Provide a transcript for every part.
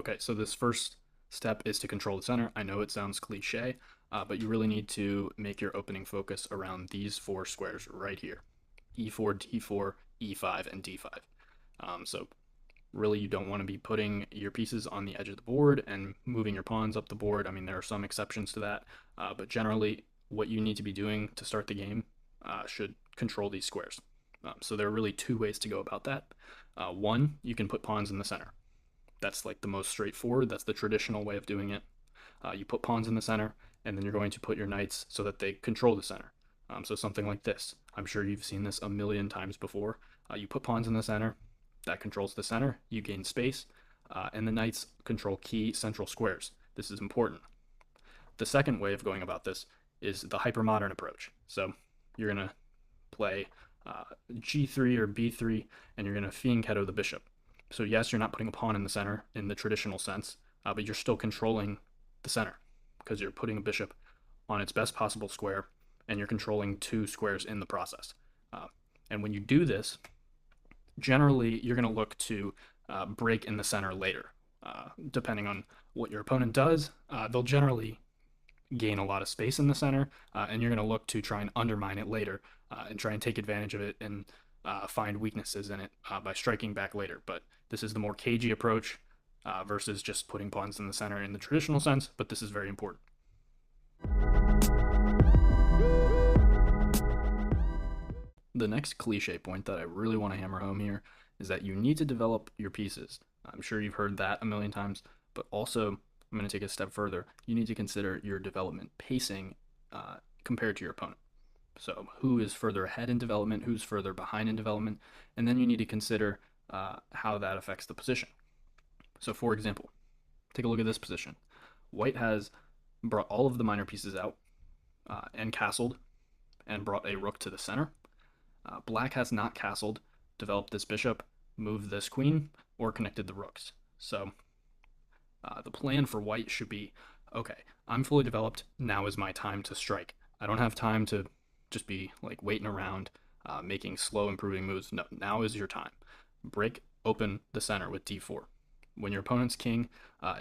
Okay, so this first step is to control the center. I know it sounds cliche, but you really need to make your opening focus around these four squares right here: E4, D4, E5, and D5. So really, you don't want to be putting your pieces on the edge of the board and moving your pawns up the board. I mean, there are some exceptions to that, but generally, what you need to be doing to start the game should control these squares. So there are really two ways to go about that. One, you can put pawns in the center. That's like the most straightforward. That's the traditional way of doing it. You put pawns in the center, and then you're going to put your knights so that they control the center. So something like this. I'm sure you've seen this a million times before. You put pawns in the center, that controls the center, you gain space, and the knights control key central squares. This is important. The second way of going about this is the hypermodern approach. So you're going to play G3 or B3, and you're going to fianchetto the bishop. So yes, you're not putting a pawn in the center in the traditional sense, but you're still controlling the center because you're putting a bishop on its best possible square, and you're controlling two squares in the process. And when you do this, generally you're going to look to break in the center later. Depending on what your opponent does, they'll generally gain a lot of space in the center, and you're going to look to try and undermine it later and try and take advantage of it and find weaknesses in it by striking back later. But this is the more cagey approach versus just putting pawns in the center in the traditional sense, but this is very important. The next cliche point that I really want to hammer home here is that you need to develop your pieces. I'm sure you've heard that a million times, but also I'm going to take a step further. You need to consider your development pacing compared to your opponent. So who is further ahead in development, who's further behind in development, and then you need to consider how that affects the position. So for example, take a look at this position. White has brought all of the minor pieces out and castled and brought a rook to the center. Black has not castled, developed this bishop, moved this queen, or connected the rooks. So the plan for white should be, okay, I'm fully developed, now is my time to strike. I don't have time to just be like waiting around, making slow improving moves. No, now is your time. Break open the center with d4. When your opponent's king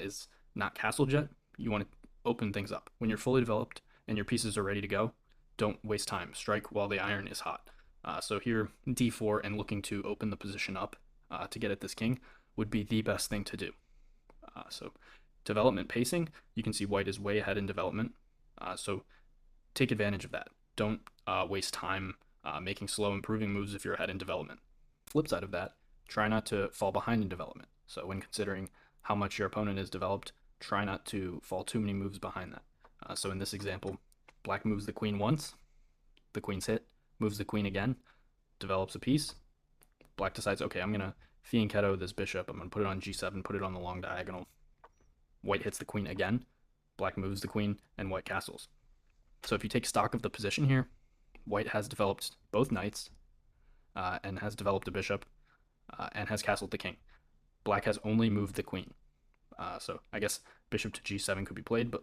is not castled yet, you want to open things up. When you're fully developed and your pieces are ready to go, don't waste time. Strike while the iron is hot. So here, d4 and looking to open the position up to get at this king would be the best thing to do. So development pacing, you can see white is way ahead in development. So take advantage of that. Don't waste time making slow improving moves if you're ahead in development. Flip side of that, try not to fall behind in development. So when considering how much your opponent is developed, try not to fall too many moves behind that. So in this example, black moves the queen once, the queen's hit, moves the queen again, develops a piece. Black decides, okay, I'm going to fianchetto this bishop. I'm going to put it on g7, put it on the long diagonal. White hits the queen again. Black moves the queen, and white castles. So if you take stock of the position here, white has developed both knights and has developed a bishop and has castled the king. Black has only moved the queen. So I guess bishop to g7 could be played, but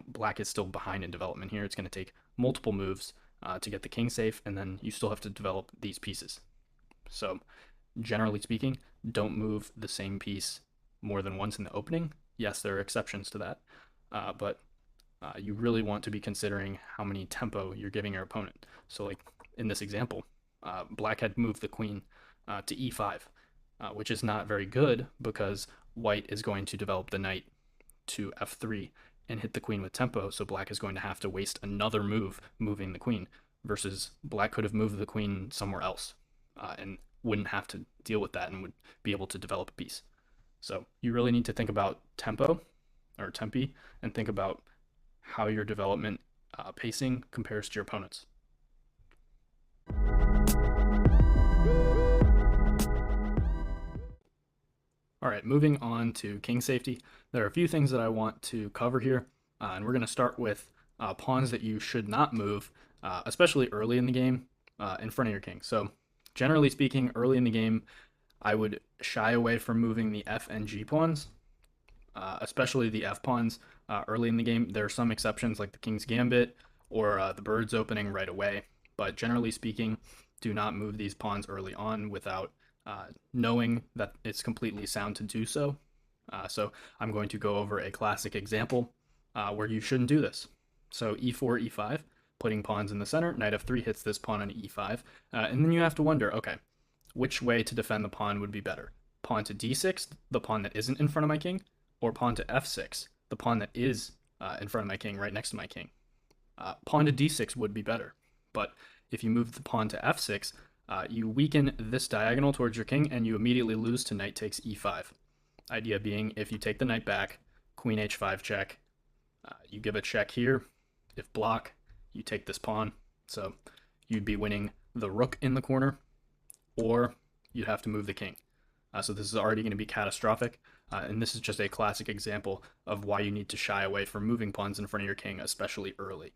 black is still behind in development here. It's going to take multiple moves to get the king safe, and then you still have to develop these pieces. So generally speaking, don't move the same piece more than once in the opening. Yes, there are exceptions to that, but you really want to be considering how many tempo you're giving your opponent. So like in this example, black had moved the queen to e5, which is not very good because white is going to develop the knight to f3 and hit the queen with tempo, so black is going to have to waste another move moving the queen, versus black could have moved the queen somewhere else and wouldn't have to deal with that and would be able to develop a piece. So you really need to think about tempo or tempi and think about how your development pacing compares to your opponent's. All right, moving on to king safety. There are a few things that I want to cover here, and we're going to start with pawns that you should not move, especially early in the game, in front of your king. So generally speaking, early in the game, I would shy away from moving the f and g pawns, especially the f pawns early in the game. There are some exceptions like the king's gambit or the bird's opening right away, but generally speaking, do not move these pawns early on without knowing that it's completely sound to do so. So I'm going to go over a classic example where you shouldn't do this. So e4, e5, putting pawns in the center. Knight f3 hits this pawn on e5. And then you have to wonder, okay, which way to defend the pawn would be better? Pawn to d6, the pawn that isn't in front of my king, or pawn to f6, the pawn that is in front of my king, right next to my king? Pawn to d6 would be better. But if you move the pawn to f6, you weaken this diagonal towards your king, and you immediately lose to knight takes e5. Idea being, if you take the knight back, queen h5 check, you give a check here. If block, you take this pawn. So you'd be winning the rook in the corner, or you'd have to move the king. So this is already going to be catastrophic. And this is just a classic example of why you need to shy away from moving pawns in front of your king, especially early.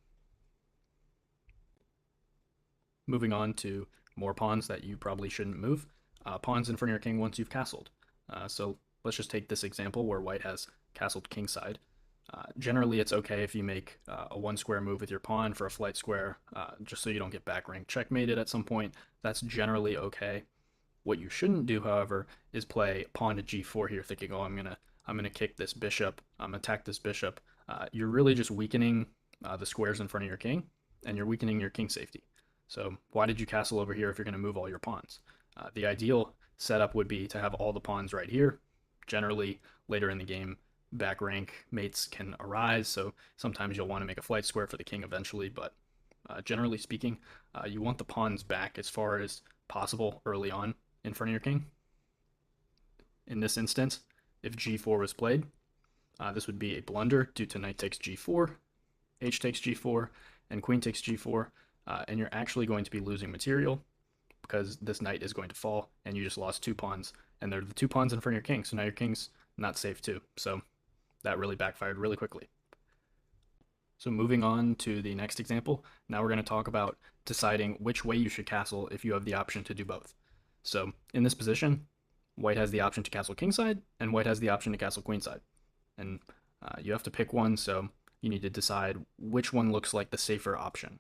Moving on to more pawns that you probably shouldn't move. Pawns in front of your king once you've castled. So let's just take this example where white has castled kingside. Generally, it's okay if you make a one square move with your pawn for a flight square, just so you don't get back rank checkmated at some point. That's generally okay. What you shouldn't do, however, is play pawn to g4 here, thinking, oh, I'm gonna kick this bishop, attack this bishop. You're really just weakening the squares in front of your king, and you're weakening your king safety. So why did you castle over here if you're going to move all your pawns? The ideal setup would be to have all the pawns right here. Generally, later in the game, back rank mates can arise, so sometimes you'll want to make a flight square for the king eventually, but generally speaking, you want the pawns back as far as possible early on in front of your king. In this instance, if g4 was played, this would be a blunder due to knight takes g4, h takes g4, and queen takes g4, and you're actually going to be losing material because this knight is going to fall, and you just lost 2 pawns, and they're the 2 pawns in front of your king, so now your king's not safe too. So that really backfired really quickly. So moving on to the next example, now we're going to talk about deciding which way you should castle if you have the option to do both. So in this position, white has the option to castle kingside, and white has the option to castle queenside. And you have to pick one, so you need to decide which one looks like the safer option.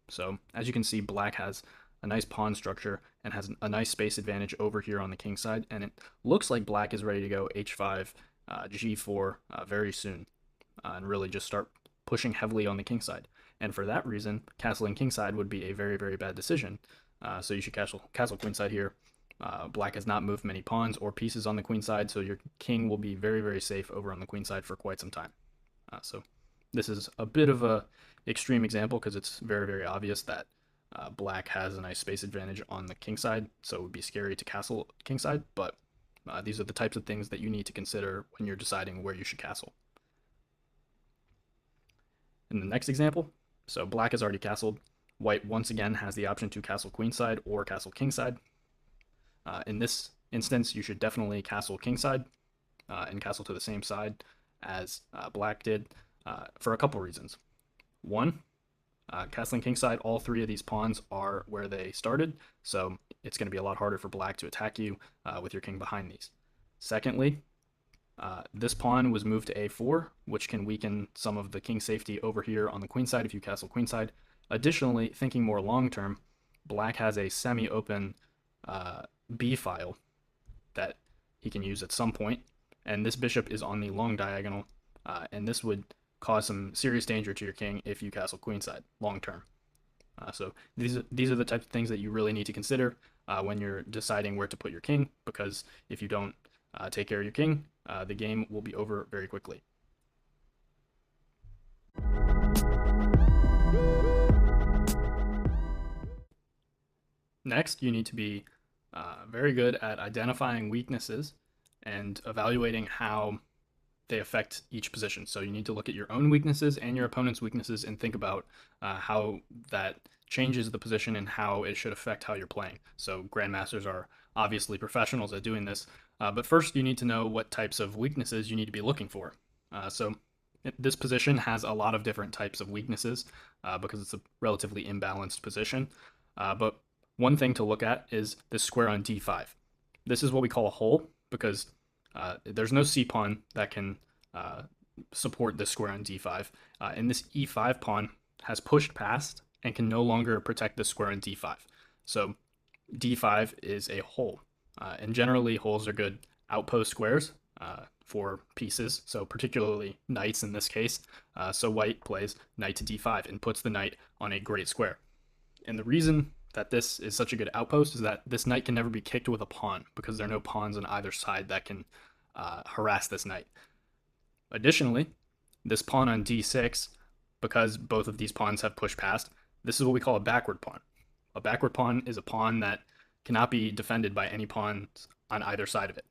So as you can see, black has a nice pawn structure and has a nice space advantage over here on the king side, and it looks like black is ready to go h5, g4 very soon, and really just start pushing heavily on the king side. And for that reason, castling kingside would be a very, very bad decision. So you should castle queenside here. Black has not moved many pawns or pieces on the queen side, so your king will be very, very safe over on the queen side for quite some time. So this is a bit of a extreme example because it's very, very obvious that black has a nice space advantage on the king side, so it would be scary to castle king side, but these are the types of things that you need to consider when you're deciding where you should castle. In the next example, so black has already castled. White once again has the option to castle queenside or castle kingside. In this instance, you should definitely castle kingside and castle to the same side as black did for a couple reasons. One, castling kingside, all 3 of these pawns are where they started, so it's going to be a lot harder for black to attack you with your king behind these. Secondly, this pawn was moved to a4, which can weaken some of the king safety over here on the queen side if you castle queenside. Additionally, thinking more long term, black has a semi-open b file that he can use at some point, and this bishop is on the long diagonal, and this would cause some serious danger to your king if you castle queenside long term. So these are the types of things that you really need to consider when you're deciding where to put your king, because if you don't take care of your king, the game will be over very quickly. Next, you need to be very good at identifying weaknesses and evaluating how they affect each position. So you need to look at your own weaknesses and your opponent's weaknesses and think about how that changes the position and how it should affect how you're playing. So grandmasters are obviously professionals at doing this, but first you need to know what types of weaknesses you need to be looking for. So this position has a lot of different types of weaknesses because it's a relatively imbalanced position. But one thing to look at is this square on d5. This is what we call a hole because there's no c pawn that can support this square on d5. And this e5 pawn has pushed past and can no longer protect this square on d5. So d5 is a hole. And generally, holes are good outpost squares for pieces, so particularly knights in this case. So white plays knight to d5 and puts the knight on a great square. And the reason that this is such a good outpost is that this knight can never be kicked with a pawn because there are no pawns on either side that can harass this knight. Additionally, this pawn on d6, because both of these pawns have pushed past, this is what we call a backward pawn. A backward pawn is a pawn that cannot be defended by any pawns on either side of it.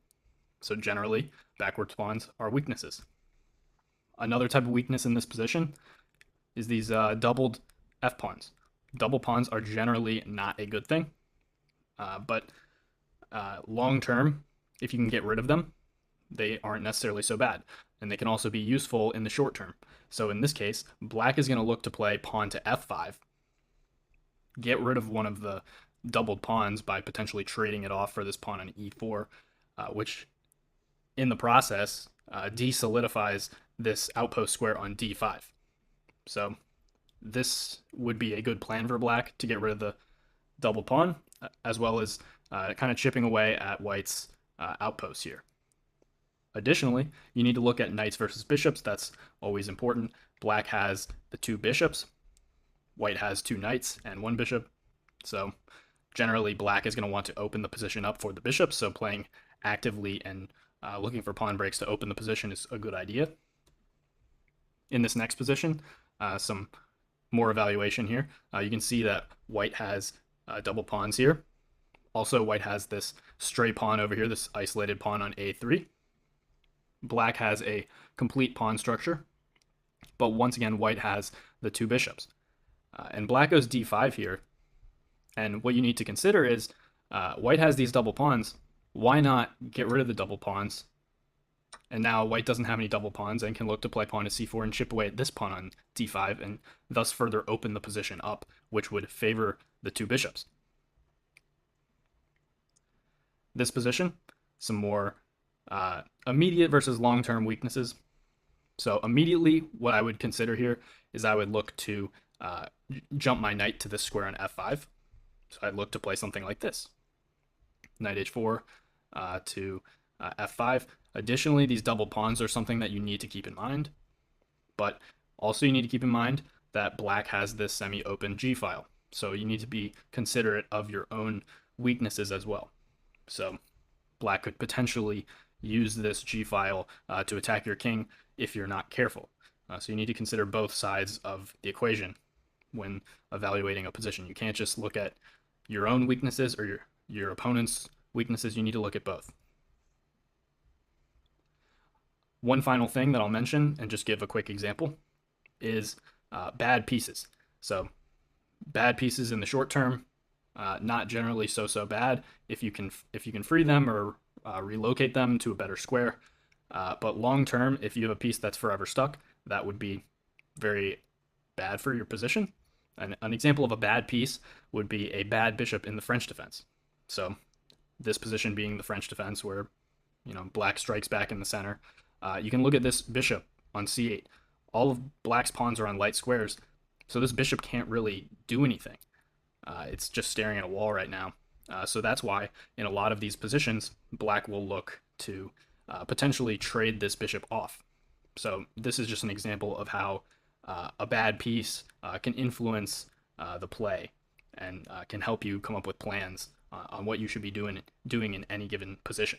So generally, backward pawns are weaknesses. Another type of weakness in this position is these doubled f pawns. Double pawns are generally not a good thing, but long term, if you can get rid of them, they aren't necessarily so bad, and they can also be useful in the short term. So in this case, black is going to look to play pawn to f5, get rid of one of the doubled pawns by potentially trading it off for this pawn on e4, which in the process de-solidifies this outpost square on d5. So this would be a good plan for black to get rid of the double pawn, as well as kind of chipping away at white's outposts here. Additionally, you need to look at knights versus bishops. That's always important. Black has the 2 bishops. White has 2 knights and 1 bishop. So generally, black is going to want to open the position up for the bishops. So playing actively and looking for pawn breaks to open the position is a good idea. In this next position, some more evaluation here. You can see that white has double pawns here. Also, white has this stray pawn over here, this isolated pawn on a3. Black has a complete pawn structure, but once again, white has the 2 bishops. And black goes d5 here. And what you need to consider is white has these double pawns. Why not get rid of the double pawns? And now white doesn't have any double pawns and can look to play pawn to c4 and chip away at this pawn on d5 and thus further open the position up, which would favor the 2 bishops. This position, some more immediate versus long-term weaknesses. So immediately, what I would consider here is I would look to jump my knight to this square on f5. So I'd look to play something like this. Knight h4 to f5. Additionally, these double pawns are something that you need to keep in mind. But also you need to keep in mind that black has this semi-open g file. So you need to be considerate of your own weaknesses as well. So black could potentially use this g file to attack your king if you're not careful. So you need to consider both sides of the equation when evaluating a position. You can't just look at your own weaknesses or your opponent's weaknesses. You need to look at both. One final thing that I'll mention and just give a quick example is bad pieces. So bad pieces in the short term, not generally so bad if you can free them or relocate them to a better square. But long term, if you have a piece that's forever stuck, that would be very bad for your position. An example of a bad piece would be a bad bishop in the French defense. So this position being the French defense where, black strikes back in the center. You can look at this bishop on c8. All of black's pawns are on light squares, so this bishop can't really do anything. It's just staring at a wall right now. So that's why in a lot of these positions, black will look to potentially trade this bishop off. So this is just an example of how a bad piece can influence the play and can help you come up with plans on what you should be doing in any given position.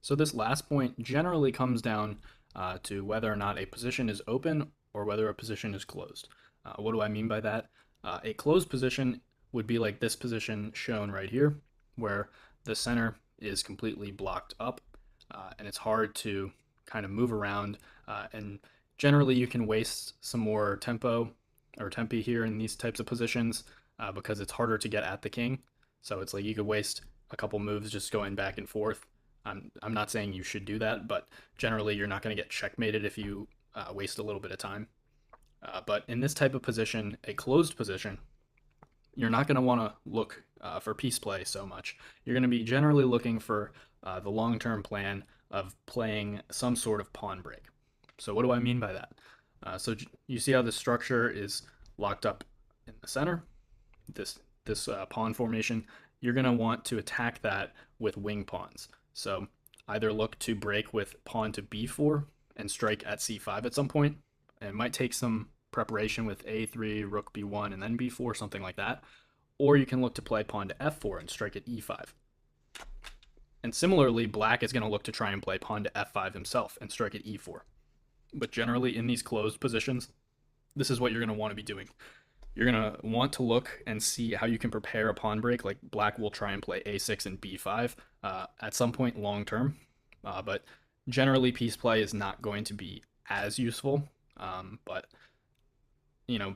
So this last point generally comes down to whether or not a position is open or whether a position is closed. What do I mean by that? A closed position would be like this position shown right here, where the center is completely blocked up and it's hard to kind of move around, and generally you can waste some more tempo or tempi here in these types of positions because it's harder to get at the king. So it's like you could waste a couple moves just going back and forth. I'm not saying you should do that, but generally you're not going to get checkmated if you waste a little bit of time. But in this type of position, a closed position, you're not going to want to look for piece play so much. You're going to be generally looking for the long-term plan of playing some sort of pawn break. So what do I mean by that? So you see how the structure is locked up in the center? This this pawn formation, you're going to want to attack that with wing pawns. So either look to break with pawn to b4 and strike at c5 at some point. It might take some preparation with a3, rook b1, and then b4, something like that. Or you can look to play pawn to f4 and strike at e5. And similarly, black is going to look to try and play pawn to f5 himself and strike at e4. But generally, in these closed positions, this is what you're going to want to be doing. You're going to want to look and see how you can prepare a pawn break. Like black will try and play a6 and b5 at some point long term. But generally, piece play is not going to be as useful. But,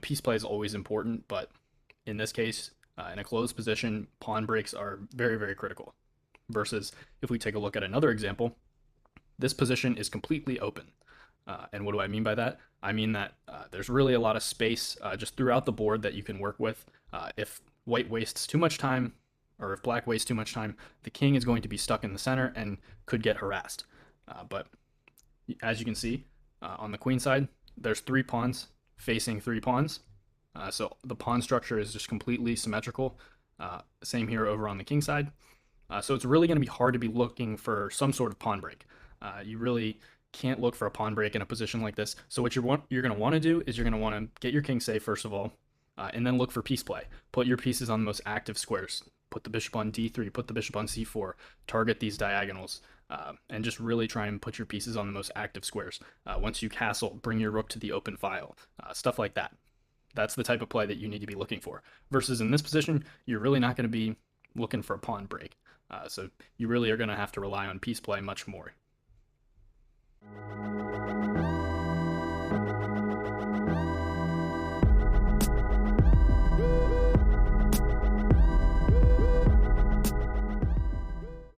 piece play is always important. But in this case, in a closed position, pawn breaks are very, very critical. Versus if we take a look at another example, this position is completely open. And what do I mean by that? I mean that there's really a lot of space just throughout the board that you can work with. If white wastes too much time, or if black wastes too much time, the king is going to be stuck in the center and could get harassed. But as you can see, on the queen side, there's 3 pawns facing 3 pawns. So the pawn structure is just completely symmetrical. Same here over on the king side. So it's really going to be hard to be looking for some sort of pawn break. You really can't look for a pawn break in a position like this. So what you're going to want to do is you're going to want to get your king safe first of all, and then look for piece play. Put your pieces on the most active squares. Put the bishop on d3, put the bishop on c4, target these diagonals, and just really try and put your pieces on the most active squares. Once you castle, bring your rook to the open file, stuff like that. That's the type of play that you need to be looking for. Versus in this position, you're really not going to be looking for a pawn break. So you really are going to have to rely on piece play much more.